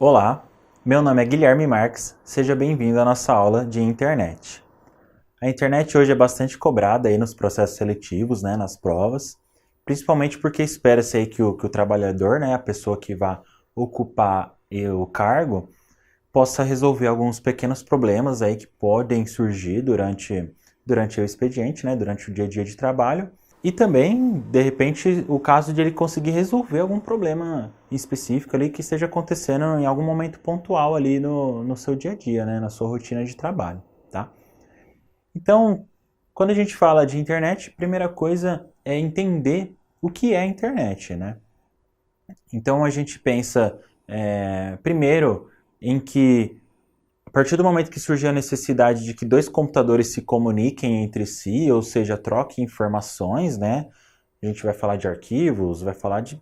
Olá, meu nome é Guilherme Marques, seja bem-vindo à nossa aula de internet. A internet hoje é bastante cobrada aí nos processos seletivos, né, nas provas, principalmente porque espera-se aí que o trabalhador, né, a pessoa que vai ocupar o cargo, possa resolver alguns pequenos problemas aí que podem surgir durante o expediente, né, durante o dia a dia de trabalho. E também, de repente, o caso de ele conseguir resolver algum problema específico ali que esteja acontecendo em algum momento pontual ali no seu dia a dia, né, na sua rotina de trabalho, tá? Então, quando a gente fala de internet, a primeira coisa é entender o que é a internet, né? Então a gente pensa primeiro em que a partir do momento que surgiu a necessidade de que dois computadores se comuniquem entre si, ou seja, troquem informações, né? A gente vai falar de arquivos, vai falar de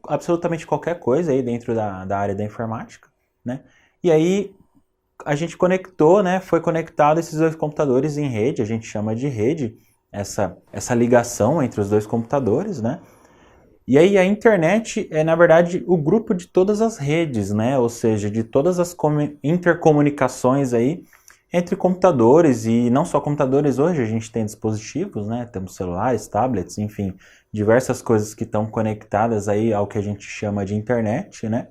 absolutamente qualquer coisa aí dentro da área da informática, né? E aí a gente conectou, né? Foi conectado esses dois computadores em rede, a gente chama de rede, essa ligação entre os dois computadores, né? E aí a internet é, na verdade, o grupo de todas as redes, né? Ou seja, de todas as intercomunicações aí entre computadores e não só computadores. Hoje a gente tem dispositivos, né? Temos celulares, tablets, enfim, diversas coisas que estão conectadas aí ao que a gente chama de internet, né?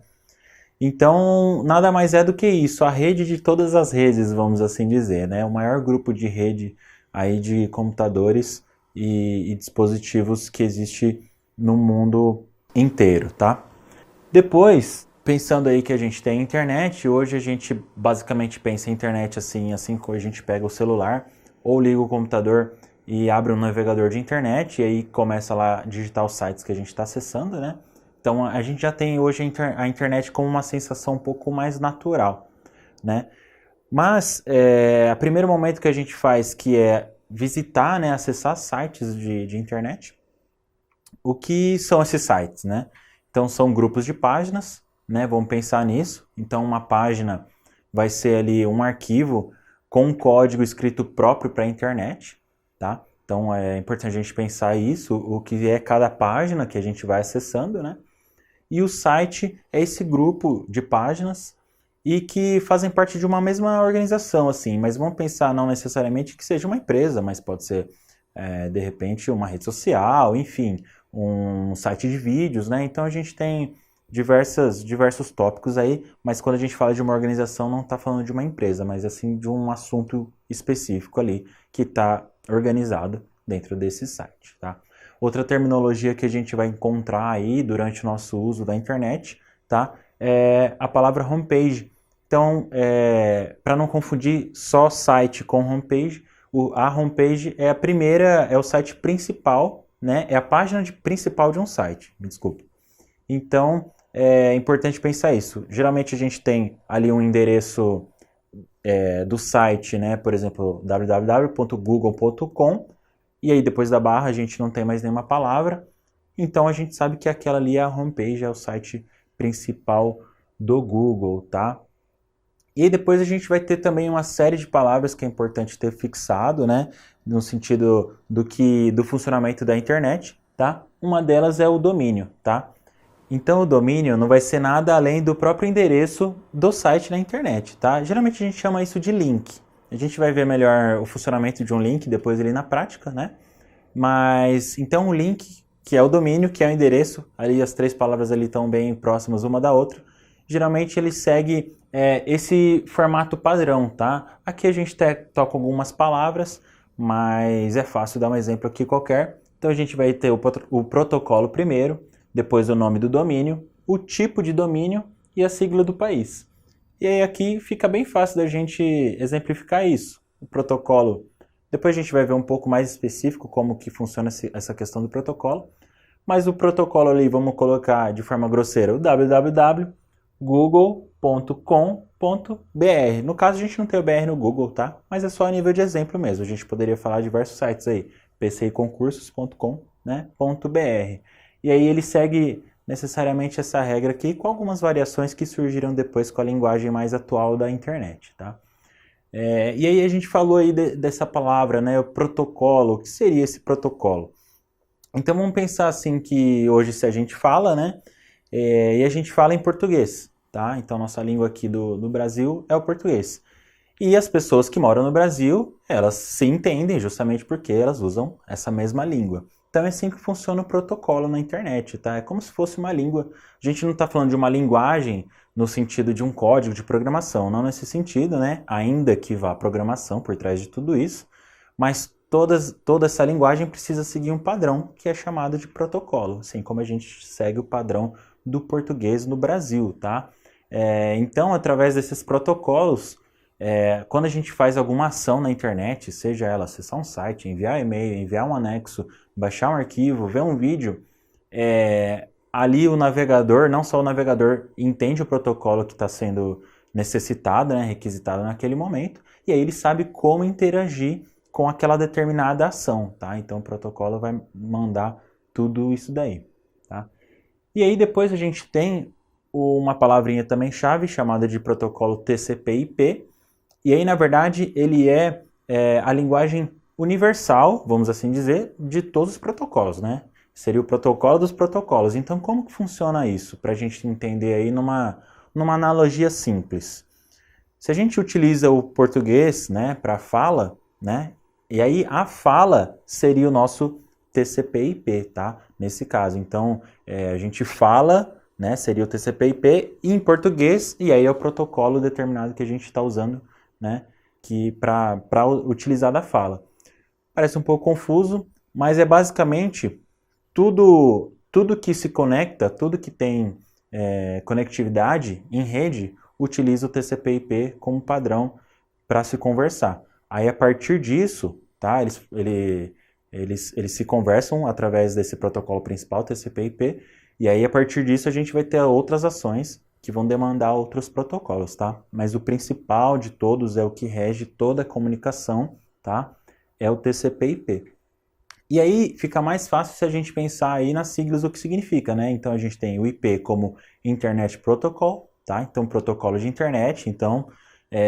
Então, nada mais é do que isso, a rede de todas as redes, vamos assim dizer, né? O maior grupo de rede aí de computadores e dispositivos que existe no mundo inteiro, tá? Depois, pensando aí que a gente tem internet, hoje a gente basicamente pensa em internet assim que a gente pega o celular ou liga o computador e abre um navegador de internet e aí começa lá a digitar os sites que a gente está acessando, né? Então a gente já tem hoje a internet como uma sensação um pouco mais natural, né? Mas a primeiro momento que a gente faz, que é visitar, né, acessar sites de internet, o que são esses sites, né? Então são grupos de páginas, né? Vamos pensar nisso. Então uma página vai ser ali um arquivo com um código escrito próprio para a internet, tá? Então é importante a gente pensar isso, o que é cada página que a gente vai acessando, né? E o site é esse grupo de páginas e que fazem parte de uma mesma organização, assim, mas vamos pensar não necessariamente que seja uma empresa, mas pode ser, de repente, uma rede social, enfim, um site de vídeos, né? Então a gente tem diversos tópicos aí, mas quando a gente fala de uma organização, não está falando de uma empresa, mas assim de um assunto específico ali que está organizado dentro desse site, tá? Outra terminologia que a gente vai encontrar aí durante o nosso uso da internet, tá? É a palavra homepage. Então, para não confundir só site com homepage, a homepage é a primeira, é o site principal, né? É a página principal de um site, me desculpe. Então, é importante pensar isso. Geralmente a gente tem ali um endereço do site, né? Por exemplo, www.google.com, e aí depois da barra a gente não tem mais nenhuma palavra, então a gente sabe que aquela ali é a homepage, é o site principal do Google, tá? E aí depois a gente vai ter também uma série de palavras que é importante ter fixado, né? No sentido do funcionamento da internet, tá? Uma delas é o domínio, tá? Então o domínio não vai ser nada além do próprio endereço do site na internet, tá? Geralmente a gente chama isso de link. A gente vai ver melhor o funcionamento de um link depois ali na prática, né? Mas então o link, que é o domínio, que é o endereço, ali as três palavras ali estão bem próximas uma da outra. Geralmente ele segue esse formato padrão, tá? Aqui a gente toca algumas palavras, mas é fácil dar um exemplo aqui qualquer. Então a gente vai ter o protocolo primeiro, depois o nome do domínio, o tipo de domínio e a sigla do país. E aí aqui fica bem fácil da gente exemplificar isso. O protocolo, depois a gente vai ver um pouco mais específico como que funciona essa questão do protocolo, mas o protocolo ali, vamos colocar de forma grosseira, o www.google.com.br. No caso a gente não tem o BR no Google, tá? Mas é só a nível de exemplo mesmo. A gente poderia falar de diversos sites aí, pciconcursos.com, né, .br. E aí ele segue necessariamente essa regra aqui, com algumas variações que surgiram depois com a linguagem mais atual da internet, tá? E aí a gente falou aí dessa palavra, né, o protocolo. O que seria esse protocolo? Então vamos pensar assim que hoje se a gente fala, né, e a gente fala em português. tá? Então nossa língua aqui do Brasil é o português. E as pessoas que moram no Brasil, elas se entendem justamente porque elas usam essa mesma língua. Então é assim que funciona o protocolo na internet, tá? É como se fosse uma língua. A gente não está falando de uma linguagem no sentido de um código de programação, não nesse sentido, né? Ainda que vá programação por trás de tudo isso, mas toda essa linguagem precisa seguir um padrão que é chamado de protocolo, assim como a gente segue o padrão do português no Brasil, tá? Então, através desses protocolos, quando a gente faz alguma ação na internet, seja ela acessar um site, enviar e-mail, enviar um anexo, baixar um arquivo, ver um vídeo, ali o navegador, não só o navegador entende o protocolo que está sendo necessitado, né, requisitado naquele momento, e aí ele sabe como interagir com aquela determinada ação, tá? Então o protocolo vai mandar tudo isso daí, tá? E aí depois a gente tem uma palavrinha também chave chamada de protocolo TCP/IP, e aí na verdade ele é a linguagem universal, vamos assim dizer, de todos os protocolos, né? Seria o protocolo dos protocolos. Então como que funciona isso? Para a gente entender aí numa analogia simples. Se a gente utiliza o português, né, para fala, né, e aí a fala seria o nosso TCP/IP, tá? Nesse caso, então a gente fala, né, seria o TCP/IP em português e aí é o protocolo determinado que a gente está usando, né, que para utilizar da fala. Parece um pouco confuso, mas é basicamente tudo que se conecta, tudo que tem conectividade em rede utiliza o TCP/IP como padrão para se conversar. Aí a partir disso, tá, eles se conversam através desse protocolo principal, TCP/IP, e aí a partir disso a gente vai ter outras ações que vão demandar outros protocolos, tá? Mas o principal de todos é o que rege toda a comunicação, tá? É o TCP/IP. E aí fica mais fácil se a gente pensar aí nas siglas o que significa, né? Então a gente tem o IP como Internet Protocol, tá? Então protocolo de internet, então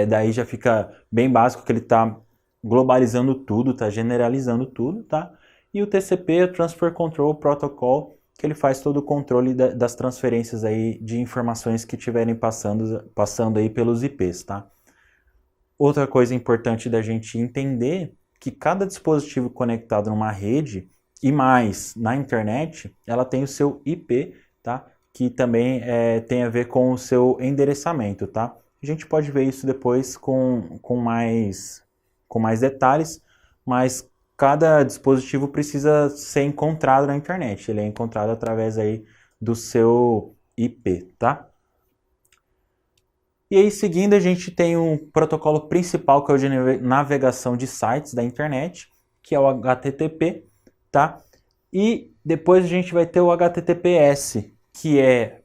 daí já fica bem básico que ele está globalizando tudo, está generalizando tudo, tá? E o TCP, o Transfer Control Protocol, que ele faz todo o controle das transferências aí de informações que estiverem passando aí pelos IPs, tá? Outra coisa importante da gente entender que cada dispositivo conectado numa rede e mais na internet, ela tem o seu IP, tá? Que também tem a ver com o seu endereçamento, tá? A gente pode ver isso depois com mais detalhes, mas cada dispositivo precisa ser encontrado na internet. Ele é encontrado através aí do seu IP, tá? E aí, seguindo, a gente tem um protocolo principal, que é o de navegação de sites da internet, que é o HTTP, tá? E depois a gente vai ter o HTTPS, que é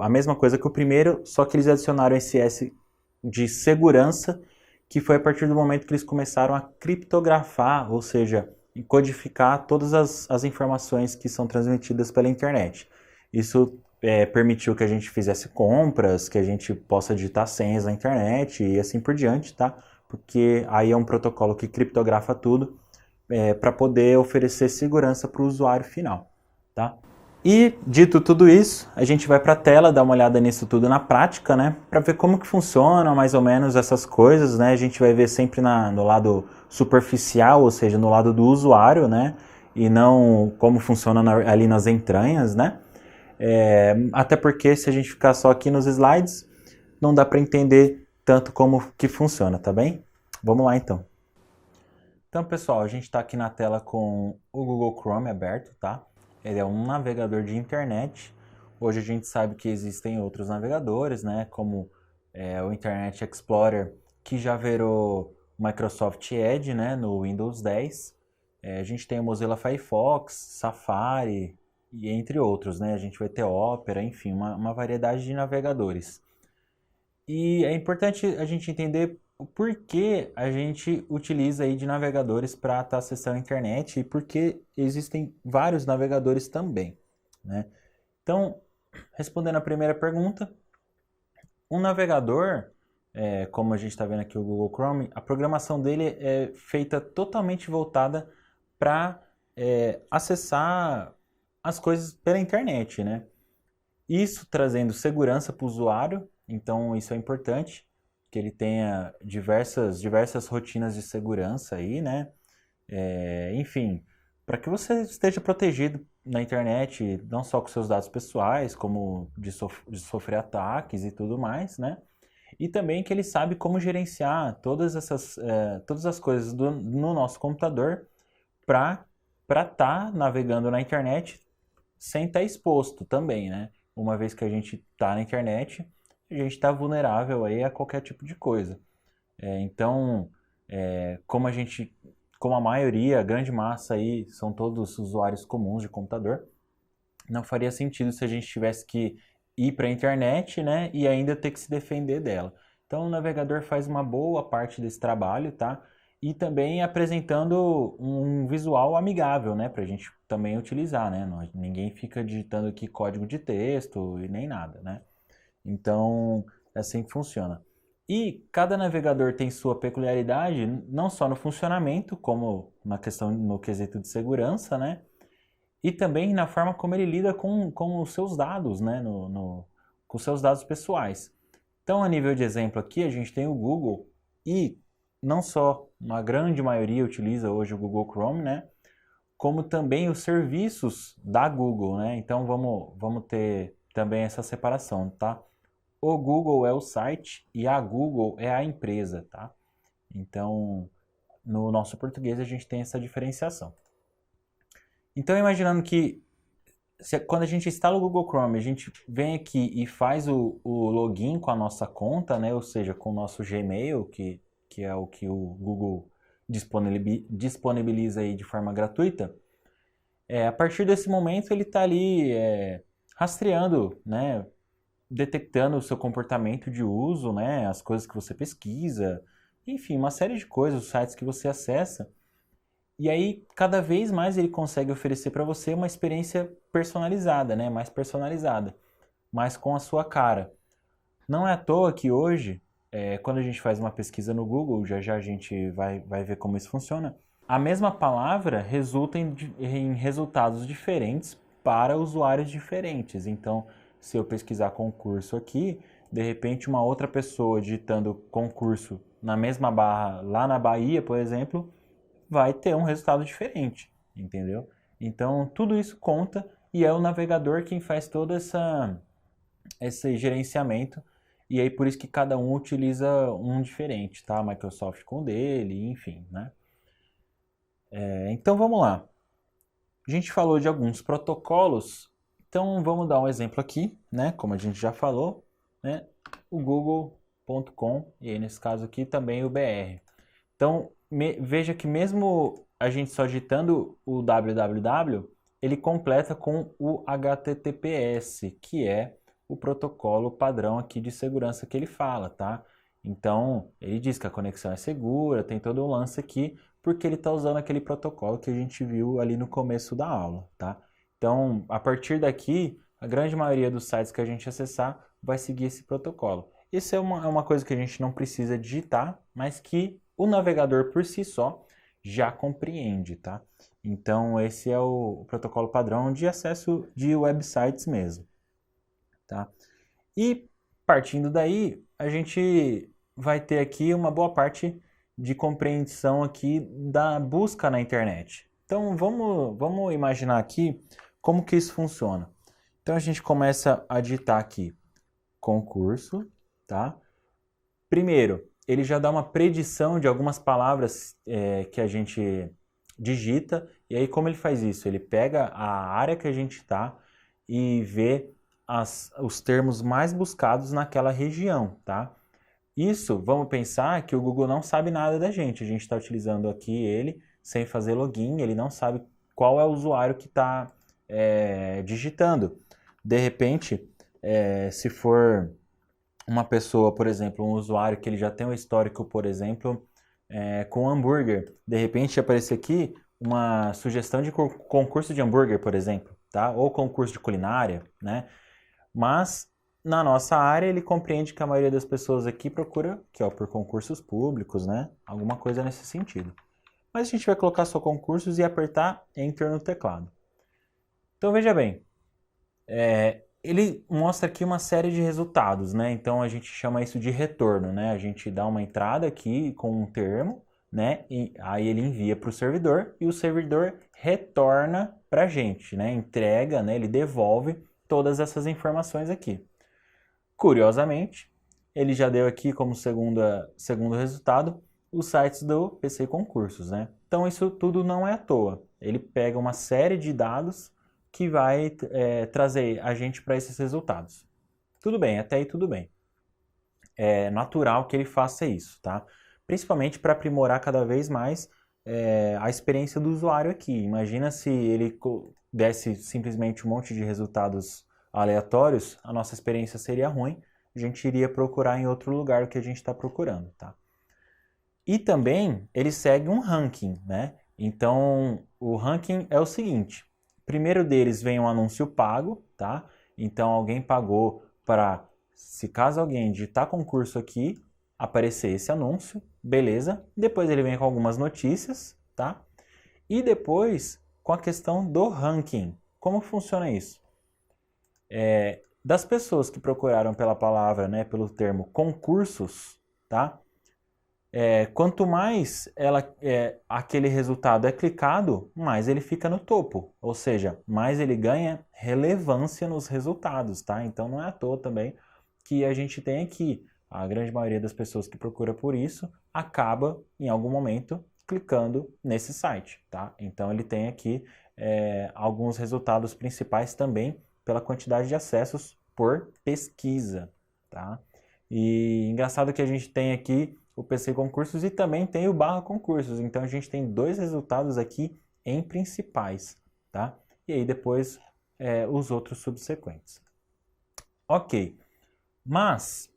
a mesma coisa que o primeiro, só que eles adicionaram esse S de segurança, que foi a partir do momento que eles começaram a criptografar, ou seja, codificar todas as informações que são transmitidas pela internet. Isso permitiu que a gente fizesse compras, que a gente possa digitar senhas na internet e assim por diante, tá? Porque aí é um protocolo que criptografa tudo para poder oferecer segurança para o usuário final, tá? E dito tudo isso, a gente vai para a tela dar uma olhada nisso tudo na prática, né? Para ver como que funciona mais ou menos essas coisas, né? A gente vai ver sempre no lado superficial, ou seja, no lado do usuário, né? E não como funciona ali nas entranhas, né? Até porque se a gente ficar só aqui nos slides, não dá para entender tanto como que funciona, tá bem? Vamos lá então. Então, pessoal, a gente está aqui na tela com o Google Chrome aberto, tá? Ele é um navegador de internet. Hoje a gente sabe que existem outros navegadores, né? Como o Internet Explorer, que já virou Microsoft Edge, né? No Windows 10. A gente tem o Mozilla Firefox, Safari, e entre outros, né? A gente vai ter Opera, enfim, uma variedade de navegadores. E é importante a gente entender o porquê a gente utiliza aí de navegadores para estar acessando a internet e porque existem vários navegadores também, né? Então, respondendo a primeira pergunta, um navegador, como a gente está vendo aqui o Google Chrome, a programação dele é feita totalmente voltada para acessar as coisas pela internet, né? Isso trazendo segurança para o usuário, então isso é importante, que ele tenha diversas rotinas de segurança aí, né? Enfim, para que você esteja protegido na internet, não só com seus dados pessoais, como de sofrer ataques e tudo mais, né? E também que ele sabe como gerenciar todas as coisas no nosso computador para estar navegando na internet sem estar exposto também, né? Uma vez que a gente está na internet, a gente está vulnerável aí a qualquer tipo de coisa. Então, como como a maioria, a grande massa aí são todos usuários comuns de computador, não faria sentido se a gente tivesse que ir para a internet, né, e ainda ter que se defender dela. Então, o navegador faz uma boa parte desse trabalho, tá? E também apresentando um visual amigável, né, para a gente também utilizar, né? Ninguém fica digitando aqui código de texto e nem nada, né? Então, é assim que funciona. E cada navegador tem sua peculiaridade, não só no funcionamento, como na questão no quesito de segurança, né? E também na forma como ele lida com os seus dados, né? Com os seus dados pessoais. Então, a nível de exemplo aqui, a gente tem o Google e não só uma grande maioria utiliza hoje o Google Chrome, né? Como também os serviços da Google, né? Então, vamos ter também essa separação, tá? O Google é o site e a Google é a empresa, tá? Então, no nosso português a gente tem essa diferenciação. Então, imaginando que quando a gente instala o Google Chrome, a gente vem aqui e faz o login com a nossa conta, né? Ou seja, com o nosso Gmail, que é o que o Google disponibiliza aí de forma gratuita. A partir desse momento ele está ali rastreando, né? Detectando o seu comportamento de uso, né? As coisas que você pesquisa, enfim, uma série de coisas, os sites que você acessa. E aí, cada vez mais ele consegue oferecer para você uma experiência personalizada, né? Mais personalizada, mais com a sua cara. Não é à toa que hoje, quando a gente faz uma pesquisa no Google, já já a gente vai ver como isso funciona, a mesma palavra resulta em resultados diferentes para usuários diferentes. Então, se eu pesquisar concurso aqui, de repente uma outra pessoa digitando concurso na mesma barra lá na Bahia, por exemplo, vai ter um resultado diferente, entendeu? Então, tudo isso conta e é o navegador quem faz todo esse gerenciamento. E aí, por isso que cada um utiliza um diferente, tá? A Microsoft com o dele, enfim, né? Então, vamos lá. A gente falou de alguns protocolos, então vamos dar um exemplo aqui, né? Como a gente já falou, né? O google.com e aí, nesse caso aqui também o BR. Então, veja que mesmo a gente só digitando o www, ele completa com o HTTPS, que é o protocolo padrão aqui de segurança que ele fala, tá? Então, ele diz que a conexão é segura, tem todo um lance aqui, porque ele está usando aquele protocolo que a gente viu ali no começo da aula, tá? Então, a partir daqui, a grande maioria dos sites que a gente acessar vai seguir esse protocolo. Isso é uma coisa que a gente não precisa digitar, mas que o navegador por si só já compreende, tá? Então, esse é o protocolo padrão de acesso de websites mesmo, tá? E partindo daí, a gente vai ter aqui uma boa parte de compreensão aqui da busca na internet. Então, vamos imaginar aqui como que isso funciona. Então, a gente começa a digitar aqui concurso, tá? Primeiro, ele já dá uma predição de algumas palavras que a gente digita. E aí, como ele faz isso? Ele pega a área que a gente está e vê os termos mais buscados naquela região, tá? Isso, vamos pensar que o Google não sabe nada da gente. A gente está utilizando aqui ele sem fazer login, ele não sabe qual é o usuário que está digitando. De repente, se for uma pessoa, por exemplo, um usuário que ele já tem um histórico, por exemplo, com hambúrguer, de repente aparecer aqui uma sugestão de concurso de hambúrguer, por exemplo, tá? Ou concurso de culinária, né? Mas na nossa área ele compreende que a maioria das pessoas aqui procura, que é por concursos públicos, né? Alguma coisa nesse sentido. Mas a gente vai colocar só concursos e apertar Enter no teclado. Então veja bem, ele mostra aqui uma série de resultados, né? Então a gente chama isso de retorno, né? A gente dá uma entrada aqui com um termo, né? E aí ele envia para o servidor e o servidor retorna para a gente, né? Entrega, né? Ele devolve todas essas informações aqui. Curiosamente, ele já deu aqui como segundo resultado os sites do PC Concursos, né? Então isso tudo não é à toa. Ele pega uma série de dados que vai trazer a gente para esses resultados. Tudo bem, até aí tudo bem. É natural que ele faça isso, tá? Principalmente para aprimorar cada vez mais a experiência do usuário aqui. Imagina se ele desse simplesmente um monte de resultados aleatórios, a nossa experiência seria ruim, a gente iria procurar em outro lugar o que a gente está procurando, tá? E também ele segue um ranking, né? Então, o ranking é o seguinte: primeiro deles vem um anúncio pago, tá? Então, alguém pagou para, se caso alguém digitar concurso aqui, aparecer esse anúncio, beleza? Depois ele vem com algumas notícias, tá? E depois com a questão do ranking. Como funciona isso? Das pessoas que procuraram pela palavra, né, pelo termo concursos, tá? Quanto mais aquele resultado é clicado, mais ele fica no topo. Ou seja, mais ele ganha relevância nos resultados, tá? Então não é à toa também que a gente tem aqui. A grande maioria das pessoas que procura por isso acaba, em algum momento, clicando nesse site, tá? Então ele tem aqui alguns resultados principais também pela quantidade de acessos por pesquisa, tá? E engraçado que a gente tem aqui o PC Concursos e também tem o barra concursos. Então a gente tem dois resultados aqui em principais, tá? E aí depois os outros subsequentes. Ok, mas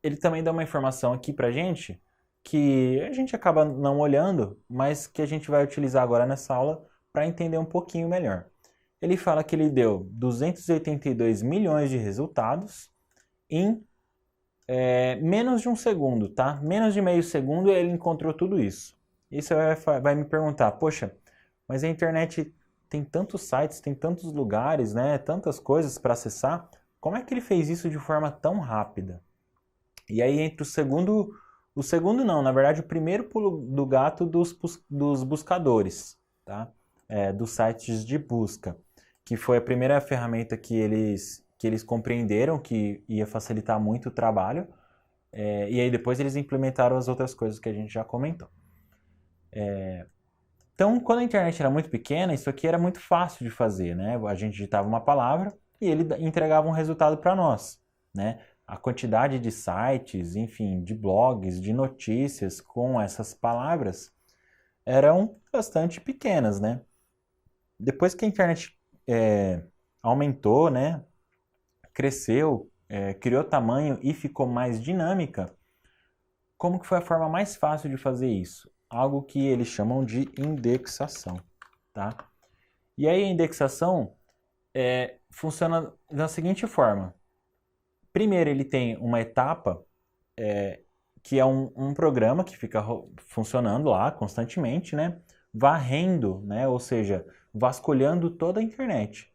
ele também dá uma informação aqui pra gente que a gente acaba não olhando, mas que a gente vai utilizar agora nessa aula para entender um pouquinho melhor. Ele fala que ele deu 282 milhões de resultados em menos de um segundo, tá? Menos de meio segundo ele encontrou tudo isso. E você vai me perguntar, poxa, mas a internet tem tantos sites, tem tantos lugares, né? Tantas coisas para acessar. Como é que ele fez isso de forma tão rápida? E aí entre o segundo não, na verdade o primeiro pulo do gato dos buscadores, tá? Dos sites de busca, que foi a primeira ferramenta que eles compreenderam que ia facilitar muito o trabalho, e aí depois eles implementaram as outras coisas que a gente já comentou. Então, quando a internet era muito pequena, isso aqui era muito fácil de fazer, né? A gente digitava uma palavra e ele entregava um resultado para nós, né? A quantidade de sites, enfim, de blogs, de notícias com essas palavras eram bastante pequenas, né? Depois que a internet aumentou, né? Cresceu, criou tamanho e ficou mais dinâmica, como que foi a forma mais fácil de fazer isso? Algo que eles chamam de indexação, tá? E aí a indexação funciona da seguinte forma. Primeiro ele tem uma etapa que é um programa que fica funcionando lá constantemente, né? Varrendo, né? Ou seja, vasculhando toda a internet.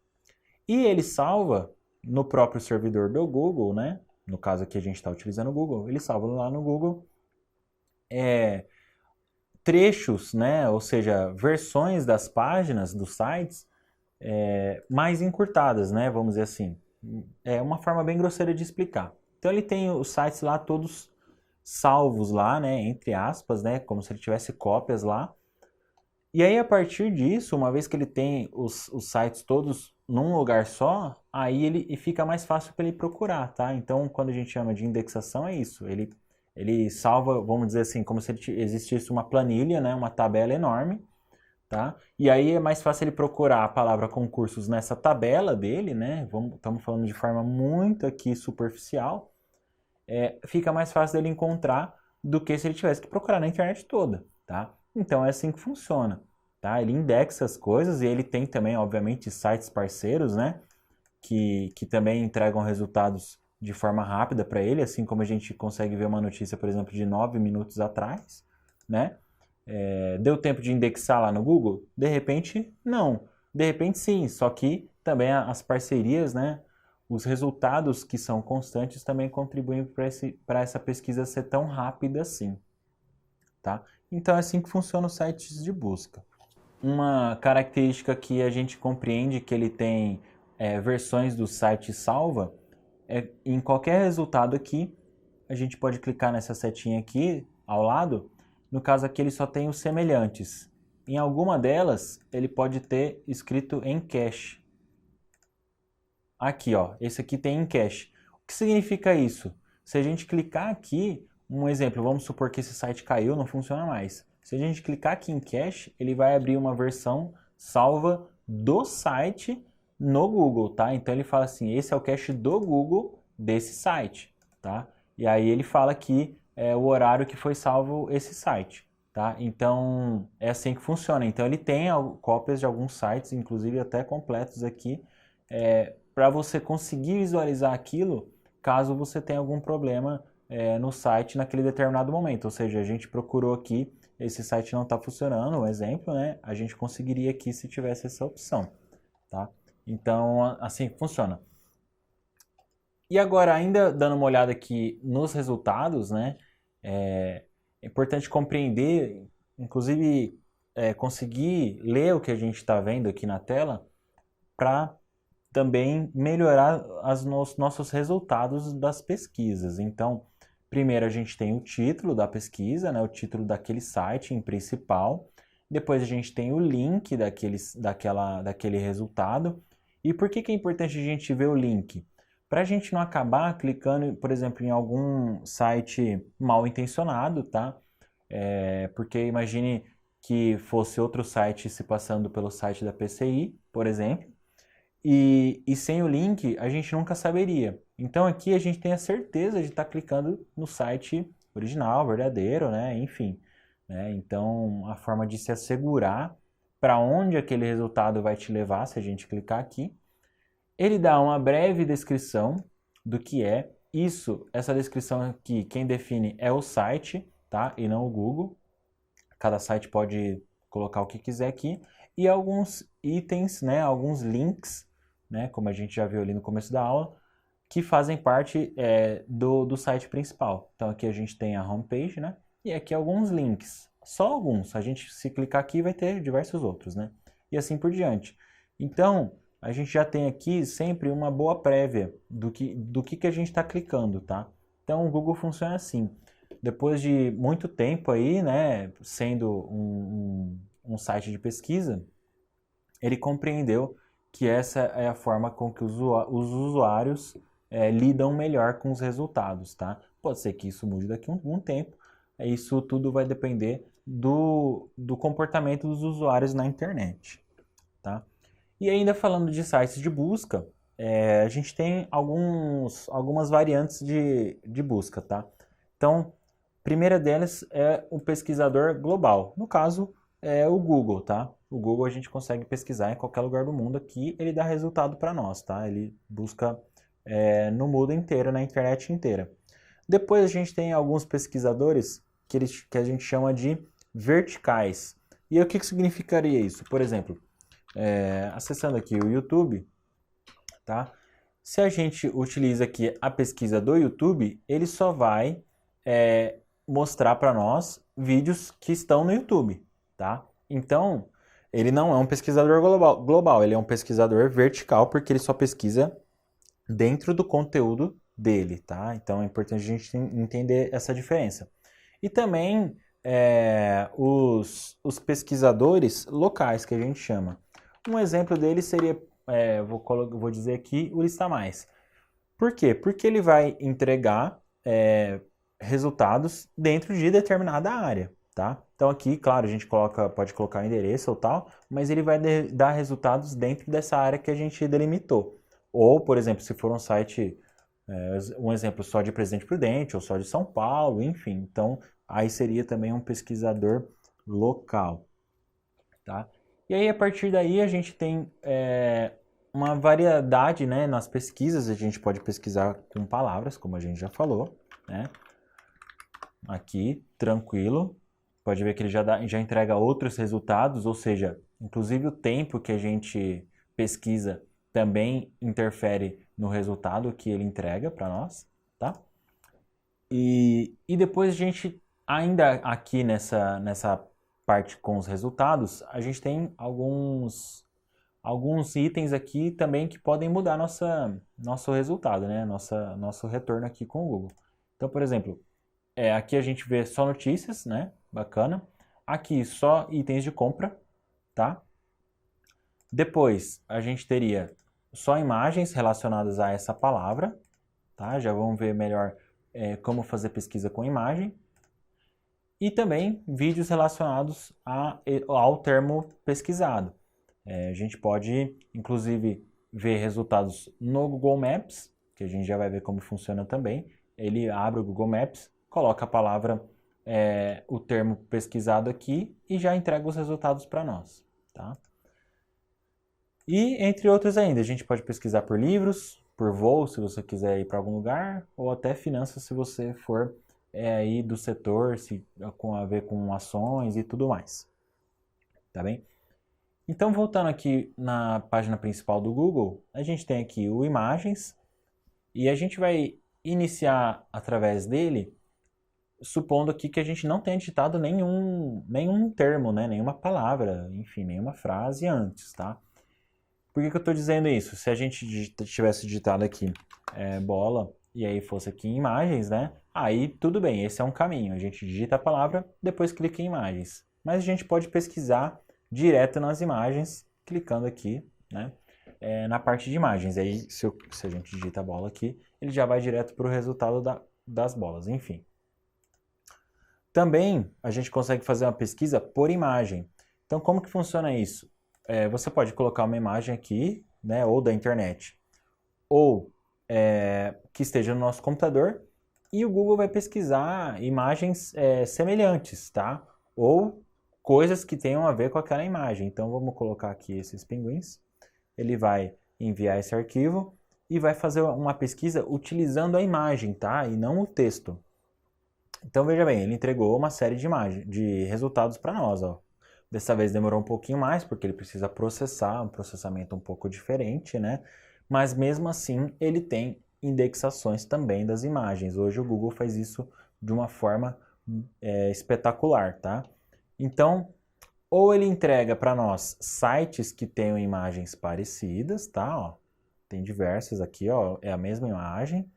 E ele salva no próprio servidor do Google, né? No caso aqui a gente está utilizando o Google, ele salva lá no Google trechos, né? Ou seja, versões das páginas dos sites mais encurtadas, né? Vamos dizer assim. É uma forma bem grosseira de explicar. Então ele tem os sites lá todos salvos lá, né? Entre aspas, né? Como se ele tivesse cópias lá. E aí, a partir disso, uma vez que ele tem os sites todos num lugar só, aí ele fica mais fácil para ele procurar, tá? Então, quando a gente chama de indexação, é isso. Ele salva, vamos dizer assim, como se existisse uma planilha, né? Uma tabela enorme, tá? E aí é mais fácil ele procurar a palavra concursos nessa tabela dele, né? Estamos falando de forma muito aqui superficial. Fica mais fácil dele encontrar do que se ele tivesse que procurar na internet toda, tá? Então é assim que funciona, tá? Ele indexa as coisas e ele tem também, obviamente, sites parceiros, né? Que também entregam resultados de forma rápida para ele, assim como a gente consegue ver uma notícia, por exemplo, de 9 minutos atrás, né? Deu tempo de indexar lá no Google? De repente, não. De repente, sim. Só que também as parcerias, né? os resultados que são constantes também contribuem para essa pesquisa ser tão rápida assim, tá? Então é assim que funcionam os sites de busca. Uma característica que a gente compreende que ele tem versões do site salva é em qualquer resultado aqui, a gente pode clicar nessa setinha aqui ao lado. No caso aqui ele só tem os semelhantes. Em alguma delas ele pode ter escrito em cache. Aqui, ó, esse aqui tem em cache. O que significa isso? Se a gente clicar aqui, um exemplo, vamos supor que esse site caiu, não funciona mais. Se a gente clicar aqui em cache, ele vai abrir uma versão salva do site no Google, tá? Então ele fala assim, esse é o cache do Google desse site, tá? E aí ele fala aqui o horário que foi salvo esse site, tá? Então é assim que funciona. Então ele tem cópias de alguns sites, inclusive até completos aqui, para você conseguir visualizar aquilo caso você tenha algum problema no site naquele determinado momento. Ou seja, a gente procurou aqui, esse site não está funcionando, um exemplo, né? A gente conseguiria aqui se tivesse essa opção, tá? Então, assim funciona. E agora, ainda dando uma olhada aqui nos resultados, né? É importante compreender, inclusive conseguir ler o que a gente está vendo aqui na tela para também melhorar nossos resultados das pesquisas. Então, primeiro a gente tem o título da pesquisa, né, o título daquele site em principal. Depois a gente tem o link daquele resultado. E por que é importante a gente ver o link? Para a gente não acabar clicando, por exemplo, em algum site mal intencionado, tá? Porque imagine que fosse outro site se passando pelo site da PCI, por exemplo, e sem o link a gente nunca saberia. Então aqui a gente tem a certeza de estar clicando no site original, verdadeiro, né? Enfim. Né? Então a forma de se assegurar para onde aquele resultado vai te levar, se a gente clicar aqui, ele dá uma breve descrição do que é. Essa descrição aqui, quem define é o site, tá? E não o Google. Cada site pode colocar o que quiser aqui. E alguns itens, né? Alguns links, né? Como a gente já viu ali no começo da aula, que fazem parte do site principal. Então aqui a gente tem a homepage, né? E aqui alguns links. Só alguns. A gente, se clicar aqui, vai ter diversos outros, né? E assim por diante. Então, a gente já tem aqui sempre uma boa prévia do que a gente está clicando, tá? Então o Google funciona assim. Depois de muito tempo aí, né, sendo um site de pesquisa, ele compreendeu que essa é a forma com que os usuários lidam melhor com os resultados, tá? Pode ser que isso mude daqui a um tempo. Isso tudo vai depender do comportamento dos usuários na internet, tá? E ainda falando de sites de busca, a gente tem algumas variantes de busca, tá? Então, a primeira delas é o pesquisador global. No caso, é o Google, tá? O Google a gente consegue pesquisar em qualquer lugar do mundo aqui, ele dá resultado para nós, tá? Ele busca no mundo inteiro, na internet inteira. Depois a gente tem alguns pesquisadores que a gente chama de verticais. E o que significaria isso? Por exemplo, acessando aqui o YouTube, tá? Se a gente utiliza aqui a pesquisa do YouTube, ele só vai mostrar para nós vídeos que estão no YouTube, tá? Então, ele não é um pesquisador global, ele é um pesquisador vertical, porque ele só pesquisa dentro do conteúdo dele, tá? Então é importante a gente entender essa diferença. E também os pesquisadores locais, que a gente chama. Um exemplo dele seria, vou dizer aqui, o Lista Mais. Por quê? Porque ele vai entregar resultados dentro de determinada área, tá? Então aqui, claro, a gente pode colocar o endereço ou tal, mas ele vai dar resultados dentro dessa área que a gente delimitou. Ou, por exemplo, se for um site, um exemplo só de Presidente Prudente ou só de São Paulo, enfim. Então, aí seria também um pesquisador local, tá? E aí, a partir daí, a gente tem uma variedade, né, nas pesquisas. A gente pode pesquisar com palavras, como a gente já falou, né? Aqui, tranquilo. Pode ver que ele já entrega outros resultados, ou seja, inclusive o tempo que a gente pesquisa também interfere no resultado que ele entrega para nós, tá? E depois a gente, ainda aqui nessa parte com os resultados, a gente tem alguns itens aqui também que podem mudar nosso resultado, né? Nosso retorno aqui com o Google. Então, por exemplo, aqui a gente vê só notícias, né? Bacana. Aqui só itens de compra, tá? Depois a gente teria só imagens relacionadas a essa palavra, tá? Já vamos ver melhor como fazer pesquisa com imagem. E também vídeos relacionados ao termo pesquisado. A gente pode, inclusive, ver resultados no Google Maps, que a gente já vai ver como funciona também. Ele abre o Google Maps, coloca a palavra, o termo pesquisado aqui e já entrega os resultados para nós, tá? E entre outros ainda, a gente pode pesquisar por livros, por voo, se você quiser ir para algum lugar, ou até finanças, se você for aí do setor, com a ver com ações e tudo mais, tá bem? Então, voltando aqui na página principal do Google, a gente tem aqui o Imagens, e a gente vai iniciar através dele, supondo aqui que a gente não tenha digitado nenhum termo, né? Nenhuma palavra, enfim, nenhuma frase antes, tá? Por que eu estou dizendo isso? Se a gente tivesse digitado aqui bola e aí fosse aqui em imagens, né? Aí tudo bem, esse é um caminho. A gente digita a palavra, depois clica em imagens. Mas a gente pode pesquisar direto nas imagens, clicando aqui, né? Na parte de imagens. Aí se a gente digita a bola aqui, ele já vai direto para o resultado das bolas, enfim. Também a gente consegue fazer uma pesquisa por imagem. Então como que funciona isso? Você pode colocar uma imagem aqui, né, ou da internet, ou que esteja no nosso computador, e o Google vai pesquisar imagens semelhantes, tá? Ou coisas que tenham a ver com aquela imagem. Então vamos colocar aqui esses pinguins. Ele vai enviar esse arquivo e vai fazer uma pesquisa utilizando a imagem, tá? E não o texto. Então veja bem, ele entregou uma série de resultados para nós, ó. Dessa vez demorou um pouquinho mais, porque ele precisa processar, um processamento um pouco diferente, né? Mas mesmo assim, ele tem indexações também das imagens. Hoje o Google faz isso de uma forma espetacular, tá? Então, ou ele entrega para nós sites que tenham imagens parecidas, tá? Ó, tem diversos aqui, ó, é a mesma imagem,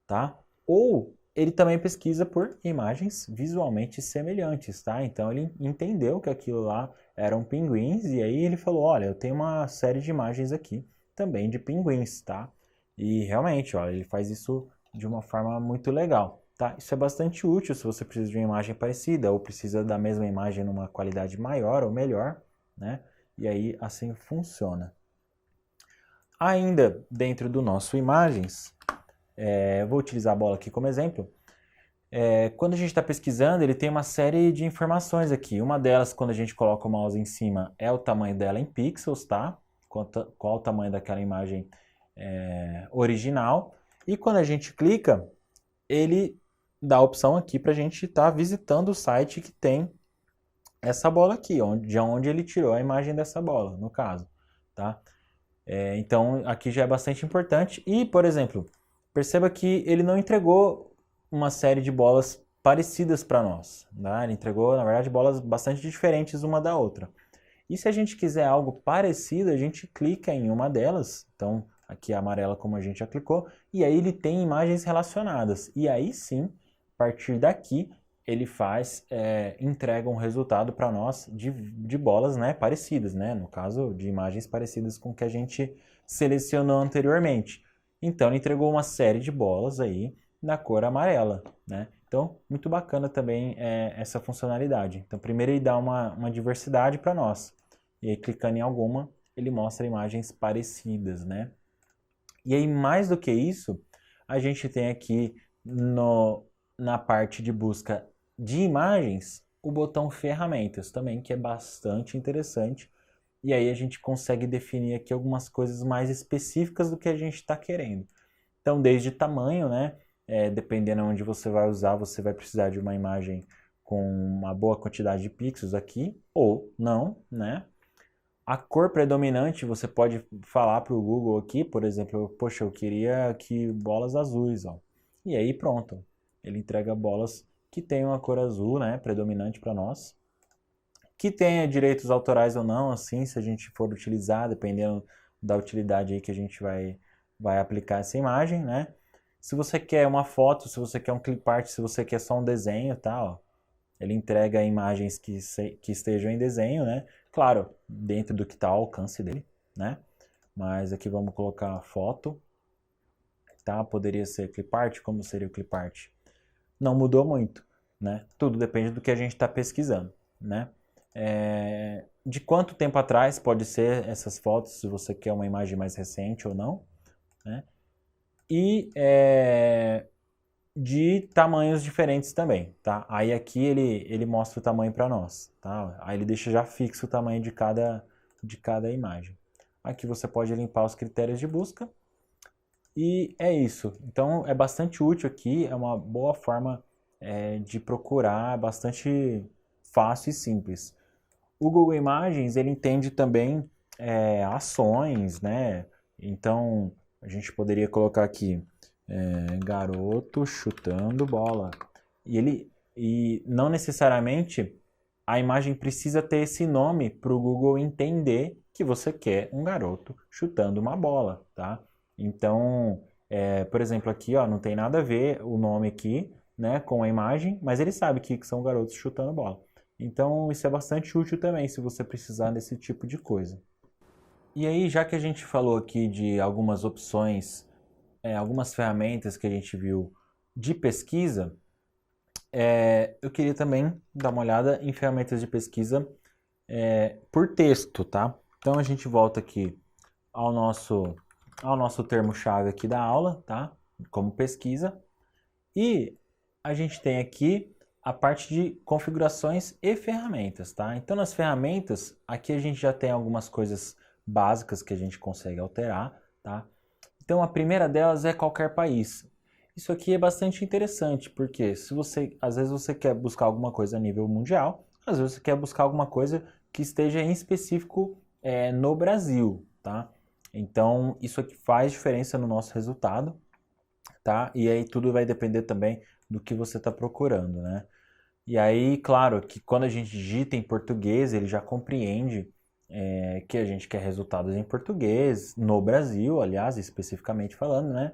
tá? Ou ele também pesquisa por imagens visualmente semelhantes, tá? Então ele entendeu que aquilo lá eram pinguins e aí ele falou, olha, eu tenho uma série de imagens aqui também de pinguins, tá? E realmente, ó, ele faz isso de uma forma muito legal, tá? Isso é bastante útil se você precisa de uma imagem parecida ou precisa da mesma imagem numa qualidade maior ou melhor, né? E aí assim funciona. Ainda dentro do nosso imagens, vou utilizar a bola aqui como exemplo. Quando a gente está pesquisando, ele tem uma série de informações aqui. Uma delas, quando a gente coloca o mouse em cima, é o tamanho dela em pixels, tá? Qual o tamanho daquela imagem original. E quando a gente clica, ele dá a opção aqui para a gente estar visitando o site que tem essa bola aqui, de onde ele tirou a imagem dessa bola, no caso, tá? Então, aqui já é bastante importante. E, por exemplo, perceba que ele não entregou uma série de bolas parecidas para nós, né? Ele entregou, na verdade, bolas bastante diferentes uma da outra. E se a gente quiser algo parecido, a gente clica em uma delas, então aqui a amarela como a gente já clicou, e aí ele tem imagens relacionadas. E aí sim, a partir daqui, ele entrega um resultado para nós de bolas, né, parecidas, né? No caso, de imagens parecidas com o que a gente selecionou anteriormente. Então ele entregou uma série de bolas aí na cor amarela, né? Então, muito bacana também essa funcionalidade. Então, primeiro ele dá uma diversidade para nós. E aí, clicando em alguma, ele mostra imagens parecidas, né? E aí, mais do que isso, a gente tem aqui na parte de busca de imagens, o botão ferramentas também, que é bastante interessante. E aí a gente consegue definir aqui algumas coisas mais específicas do que a gente está querendo. Então, desde tamanho, né? Dependendo onde você vai usar, você vai precisar de uma imagem com uma boa quantidade de pixels aqui, ou não, né? A cor predominante, você pode falar para o Google aqui, por exemplo, poxa, eu queria que bolas azuis, ó. E aí pronto, ele entrega bolas que tenham a cor azul, né, predominante para nós. Que tenha direitos autorais ou não, assim, se a gente for utilizar, dependendo da utilidade aí que a gente vai aplicar essa imagem, né. Se você quer uma foto, se você quer um clip art, se você quer só um desenho, tá, ó. Ele entrega imagens que estejam em desenho, né? Claro, dentro do que está ao alcance dele, né? Mas aqui vamos colocar foto, tá? Poderia ser clipart, como seria o clipart? Não mudou muito, né? Tudo depende do que a gente está pesquisando, né? De quanto tempo atrás pode ser essas fotos, se você quer uma imagem mais recente ou não, né? E de tamanhos diferentes também, tá? Aí aqui ele mostra o tamanho para nós, tá? Aí ele deixa já fixo o tamanho de cada imagem. Aqui você pode limpar os critérios de busca e é isso. Então é bastante útil aqui, é uma boa forma de procurar, bastante fácil e simples. O Google Imagens ele entende também ações, né? Então a gente poderia colocar aqui garoto chutando bola. E não necessariamente a imagem precisa ter esse nome para o Google entender que você quer um garoto chutando uma bola, tá? Então, por exemplo, aqui ó, não tem nada a ver o nome aqui, né, com a imagem, mas ele sabe que são garotos chutando bola. Então, isso é bastante útil também se você precisar desse tipo de coisa. E aí, já que a gente falou aqui de algumas opções algumas ferramentas que a gente viu de pesquisa, eu queria também dar uma olhada em ferramentas de pesquisa por texto, tá? Então a gente volta aqui ao nosso termo-chave aqui da aula, tá? Como pesquisa. E a gente tem aqui a parte de configurações e ferramentas, tá? Então nas ferramentas, aqui a gente já tem algumas coisas básicas que a gente consegue alterar, tá? Então a primeira delas é qualquer país. Isso aqui é bastante interessante, porque se você, às vezes você quer buscar alguma coisa a nível mundial, às vezes você quer buscar alguma coisa que esteja em específico no Brasil, tá? Então isso aqui faz diferença no nosso resultado, tá? E aí tudo vai depender também do que você está procurando, né? E aí, claro, que quando a gente digita em português, ele já compreende que a gente quer resultados em português, no Brasil, aliás, especificamente falando, né?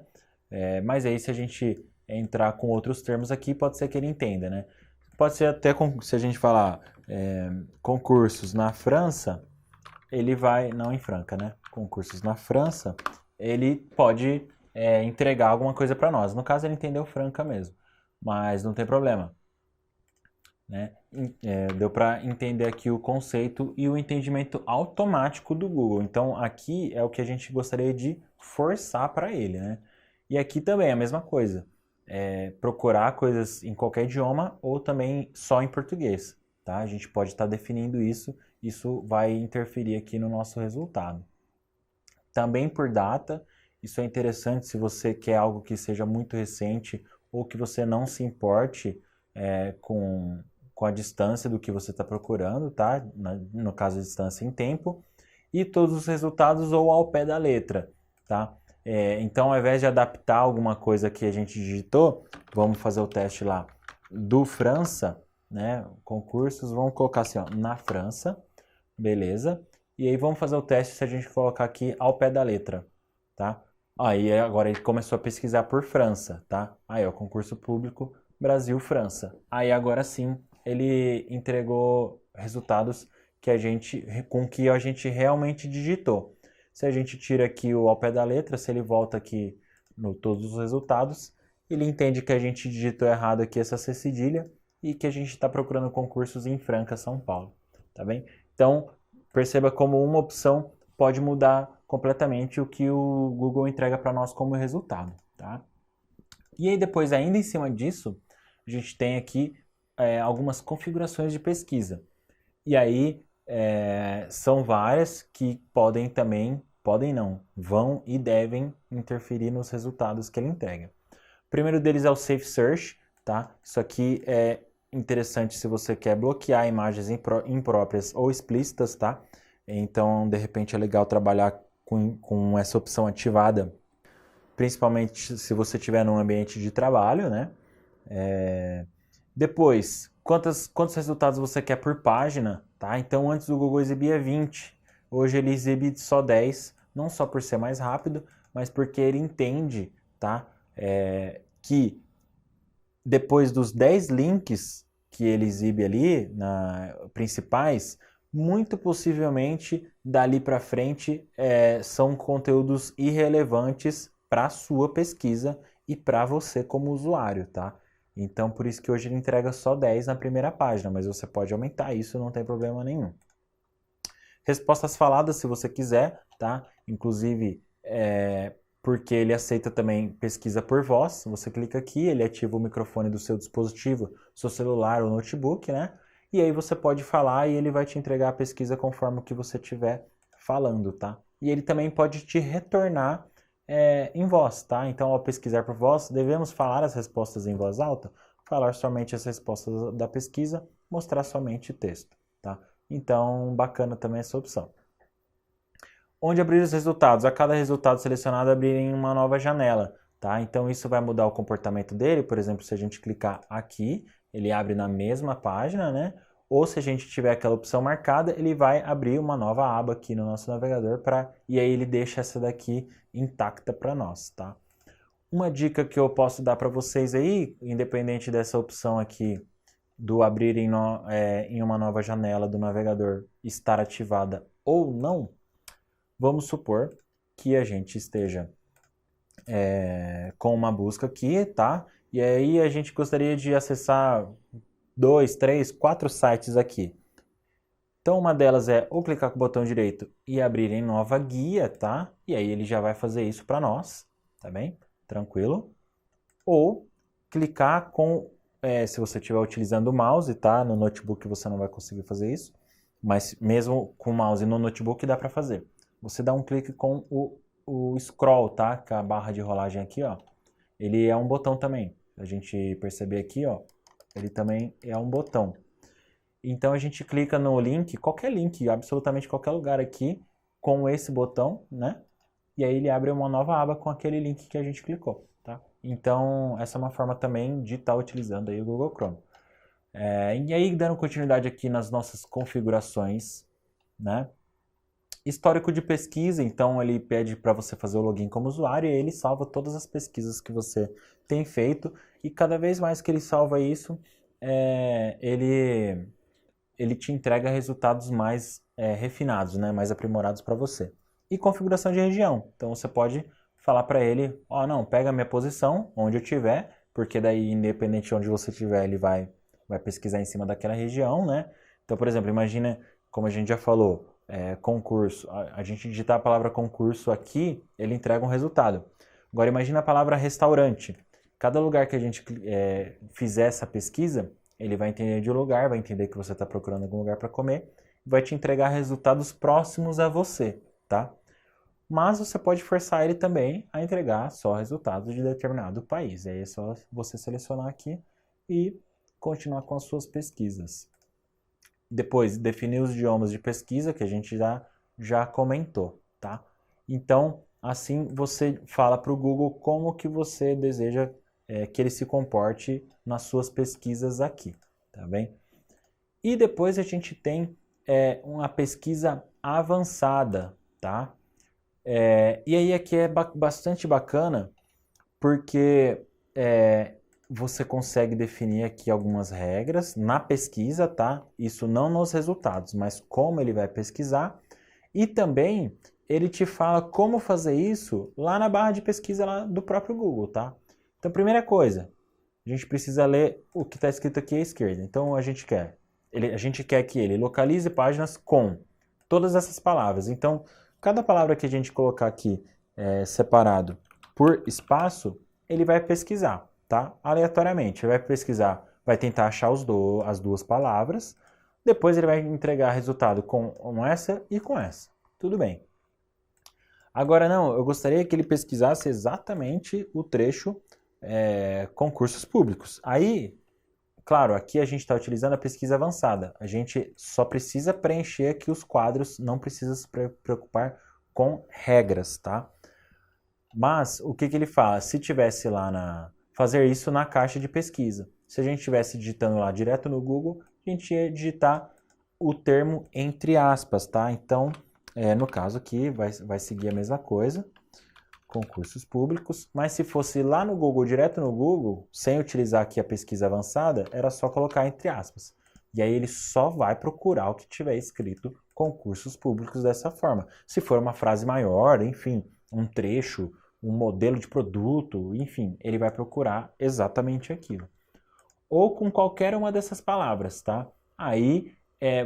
Mas aí se a gente entrar com outros termos aqui, pode ser que ele entenda, né? Pode ser até, se a gente falar concursos na França, ele vai, não em Franca, né? Concursos na França, ele pode entregar alguma coisa para nós. No caso, ele entendeu Franca mesmo, mas não tem problema. Né? Deu para entender aqui o conceito e o entendimento automático do Google. Então aqui é o que a gente gostaria de forçar para ele, né? E aqui também é a mesma coisa. Procurar coisas em qualquer idioma ou também só em português, tá? A gente pode estar definindo isso, isso vai interferir aqui no nosso resultado. Também por data, isso é interessante se você quer algo que seja muito recente ou que você não se importe com a distância do que você está procurando, tá? No caso, a distância em tempo, e todos os resultados ou ao pé da letra, tá? Então, ao invés de adaptar alguma coisa que a gente digitou, vamos fazer o teste lá do França, né? Concursos, vamos colocar assim, ó, na França, beleza? E aí vamos fazer o teste se a gente colocar aqui ao pé da letra, tá? Aí agora ele começou a pesquisar por França, tá? Aí, ó, concurso público Brasil, França. Aí agora sim ele entregou resultados com que a gente realmente digitou. Se a gente tira aqui o ao pé da letra, se ele volta aqui no todos os resultados, ele entende que a gente digitou errado aqui essa C cedilha e que a gente está procurando concursos em Franca, São Paulo, tá bem? Então, perceba como uma opção pode mudar completamente o que o Google entrega para nós como resultado, tá? E aí depois, ainda em cima disso, a gente tem aqui algumas configurações de pesquisa. E aí são várias que podem também, podem não, vão e devem interferir nos resultados que ele entrega. O primeiro deles é o Safe Search, tá? Isso aqui é interessante se você quer bloquear imagens impróprias ou explícitas, tá? Então, de repente, é legal trabalhar com essa opção ativada, principalmente se você estiver num ambiente de trabalho, né? Depois, quantos resultados você quer por página, tá? Então, antes o Google exibia 20, hoje ele exibe só 10, não só por ser mais rápido, mas porque ele entende, tá? Que depois dos 10 links que ele exibe ali, principais, muito possivelmente dali para frente são conteúdos irrelevantes para a sua pesquisa e para você como usuário, tá? Então, por isso que hoje ele entrega só 10 na primeira página, mas você pode aumentar isso, não tem problema nenhum. Respostas faladas, se você quiser, tá? Inclusive, porque ele aceita também pesquisa por voz. Você clica aqui, ele ativa o microfone do seu dispositivo, seu celular ou notebook, né? E aí você pode falar e ele vai te entregar a pesquisa conforme o que você estiver falando, tá? E ele também pode te retornar em voz, tá? Então, ao pesquisar por voz, devemos falar as respostas em voz alta, falar somente as respostas da pesquisa, mostrar somente texto, tá? Então, bacana também essa opção. Onde abrir os resultados? A cada resultado selecionado abrir em uma nova janela, tá? Então, isso vai mudar o comportamento dele. Por exemplo, se a gente clicar aqui, ele abre na mesma página, né? Ou se a gente tiver aquela opção marcada, ele vai abrir uma nova aba aqui no nosso navegador e aí ele deixa essa daqui intacta para nós, tá? Uma dica que eu posso dar para vocês aí, independente dessa opção aqui do abrir em uma nova janela do navegador estar ativada ou não, vamos supor que a gente esteja com uma busca aqui, tá? E aí a gente gostaria de acessar 2, 3, 4 sites aqui. Então, uma delas é ou clicar com o botão direito e abrir em nova guia, tá? E aí ele já vai fazer isso para nós, tá bem? Tranquilo. Ou clicar se você estiver utilizando o mouse, tá? No notebook você não vai conseguir fazer isso, mas mesmo com o mouse no notebook dá para fazer. Você dá um clique com o scroll, tá? Com a barra de rolagem aqui, ó. Ele é um botão também. A gente perceber aqui, ó. Ele também é um botão. Então a gente clica no link, qualquer link, absolutamente qualquer lugar aqui, com esse botão, né? E aí ele abre uma nova aba com aquele link que a gente clicou, tá? Então essa é uma forma também de estar utilizando aí o Google Chrome. E aí dando continuidade aqui nas nossas configurações, né? Histórico de pesquisa, então ele pede para você fazer o login como usuário e ele salva todas as pesquisas que você tem feito e cada vez mais que ele salva isso, ele te entrega resultados mais refinados, né, mais aprimorados para você. E configuração de região, então você pode falar para ele, não, pega a minha posição onde eu estiver, porque daí independente de onde você estiver, ele vai pesquisar em cima daquela região, né? Então, por exemplo, imagina, como a gente já falou, concurso, a gente digitar a palavra concurso aqui, ele entrega um resultado. Agora imagina a palavra restaurante. Cada lugar que a gente fizer essa pesquisa, ele vai entender de lugar, vai entender que você está procurando algum lugar para comer, vai te entregar resultados próximos a você, tá? Mas você pode forçar ele também a entregar só resultados de determinado país. Aí é só você selecionar aqui e continuar com as suas pesquisas. Depois, definir os idiomas de pesquisa, que a gente já comentou, tá? Então, assim você fala para o Google como que você deseja que ele se comporte nas suas pesquisas aqui, tá bem? E depois a gente tem uma pesquisa avançada, tá? E aí aqui é bastante bacana, porque você consegue definir aqui algumas regras na pesquisa, tá? Isso não nos resultados, mas como ele vai pesquisar. E também ele te fala como fazer isso lá na barra de pesquisa lá do próprio Google, tá? Então, primeira coisa, a gente precisa ler o que está escrito aqui à esquerda. Então, a gente quer que ele localize páginas com todas essas palavras. Então, cada palavra que a gente colocar aqui separado por espaço, ele vai pesquisar, tá? Aleatoriamente. Ele vai pesquisar, vai tentar achar as duas palavras. Depois ele vai entregar resultado com essa e com essa. Tudo bem. Agora não, eu gostaria que ele pesquisasse exatamente o trecho concursos públicos. Aí, claro, aqui a gente está utilizando a pesquisa avançada. A gente só precisa preencher aqui os quadros, não precisa se preocupar com regras, tá? Mas o que ele faz? Se tivesse lá fazer isso na caixa de pesquisa. Se a gente estivesse digitando lá direto no Google, a gente ia digitar o termo entre aspas, tá? Então, no caso aqui, vai seguir a mesma coisa, concursos públicos, mas se fosse lá no Google, direto no Google, sem utilizar aqui a pesquisa avançada, era só colocar entre aspas. E aí ele só vai procurar o que tiver escrito concursos públicos dessa forma. Se for uma frase maior, enfim, um trecho, um modelo de produto, enfim, ele vai procurar exatamente aquilo. Ou com qualquer uma dessas palavras, tá? Aí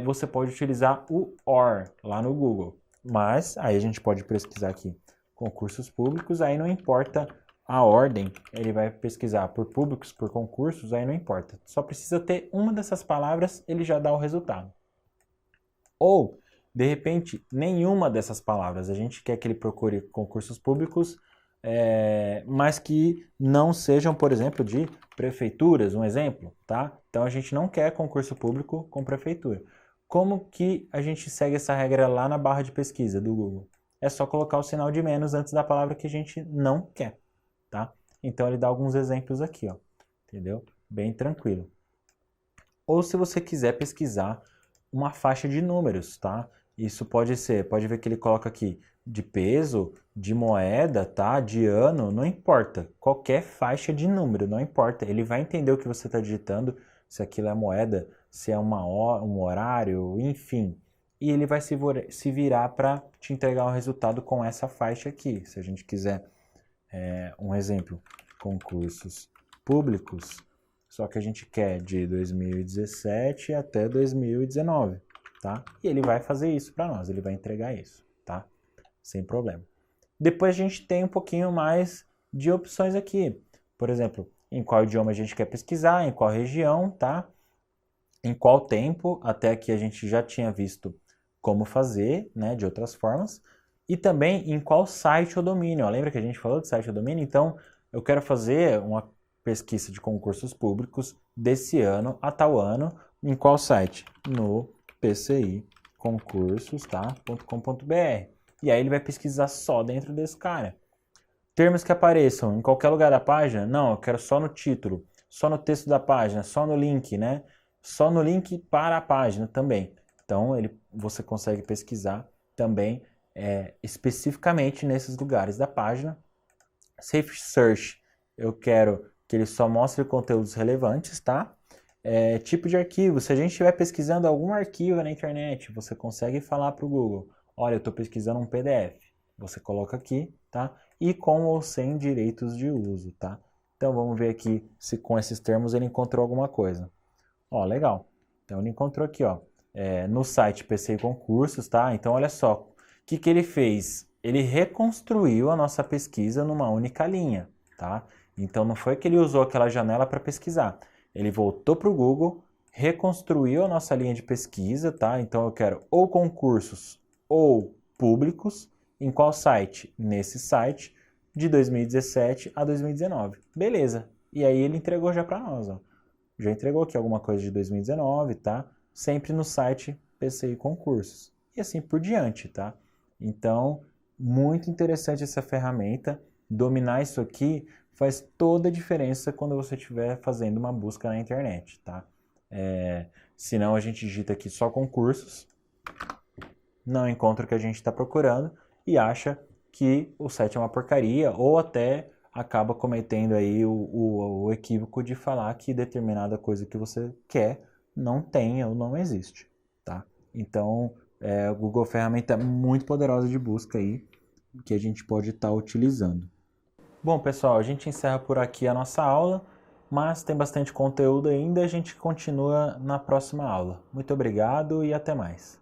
você pode utilizar o OR lá no Google. Mas aí a gente pode pesquisar aqui concursos públicos, aí não importa a ordem, ele vai pesquisar por públicos, por concursos, aí não importa. Só precisa ter uma dessas palavras, ele já dá o resultado. Ou, de repente, nenhuma dessas palavras. A gente quer que ele procure concursos públicos, mas que não sejam, por exemplo, de prefeituras, um exemplo, tá? Então a gente não quer concurso público com prefeitura. Como que a gente segue essa regra lá na barra de pesquisa do Google? É só colocar o sinal de menos antes da palavra que a gente não quer, tá? Então ele dá alguns exemplos aqui, ó, entendeu? Bem tranquilo. Ou se você quiser pesquisar uma faixa de números, tá? Isso pode ver que ele coloca aqui de peso, de moeda, tá? De ano, não importa. Qualquer faixa de número, não importa. Ele vai entender o que você está digitando, se aquilo é moeda, se é um horário, enfim. E ele vai se virar para te entregar o resultado com essa faixa aqui. Se a gente quiser um exemplo, concursos públicos, só que a gente quer de 2017 até 2019, tá? E ele vai fazer isso para nós, ele vai entregar isso, tá? Sem problema. Depois a gente tem um pouquinho mais de opções aqui. Por exemplo, em qual idioma a gente quer pesquisar, em qual região, tá? Em qual tempo, até aqui a gente já tinha visto como fazer, né, de outras formas, e também em qual site ou domínio. Ó, lembra que a gente falou de site ou domínio? Então, eu quero fazer uma pesquisa de concursos públicos desse ano a tal ano, em qual site? No pciconcursos, tá? .com.br. E aí ele vai pesquisar só dentro desse cara. Termos que apareçam em qualquer lugar da página? Não, eu quero só no título, só no texto da página, só no link, né? Só no link para a página também. Então, você consegue pesquisar também especificamente nesses lugares da página. Safe Search, eu quero que ele só mostre conteúdos relevantes, tá? Tipo de arquivo, se a gente estiver pesquisando algum arquivo na internet, você consegue falar para o Google, olha, eu estou pesquisando um PDF. Você coloca aqui, tá? E com ou sem direitos de uso, tá? Então, vamos ver aqui se com esses termos ele encontrou alguma coisa. Ó, legal. Então, ele encontrou aqui, ó, no site PCI Concursos, tá? Então, olha só, o que ele fez? Ele reconstruiu a nossa pesquisa numa única linha, tá? Então, não foi que ele usou aquela janela para pesquisar. Ele voltou para o Google, reconstruiu a nossa linha de pesquisa, tá? Então, eu quero ou concursos ou públicos. Em qual site? Nesse site, de 2017 a 2019. Beleza. E aí, ele entregou já para nós, ó. Já entregou aqui alguma coisa de 2019, tá? Sempre no site PCI Concursos. E assim por diante, tá? Então, muito interessante essa ferramenta. Dominar isso aqui faz toda a diferença quando você estiver fazendo uma busca na internet, tá? Senão a gente digita aqui só concursos, não encontra o que a gente está procurando e acha que o site é uma porcaria ou até acaba cometendo aí o equívoco de falar que determinada coisa que você quer não tem ou não existe, tá? Então, o Google é uma ferramenta muito poderosa de busca aí, que a gente pode estar utilizando. Bom, pessoal, a gente encerra por aqui a nossa aula, mas tem bastante conteúdo ainda, a gente continua na próxima aula. Muito obrigado e até mais.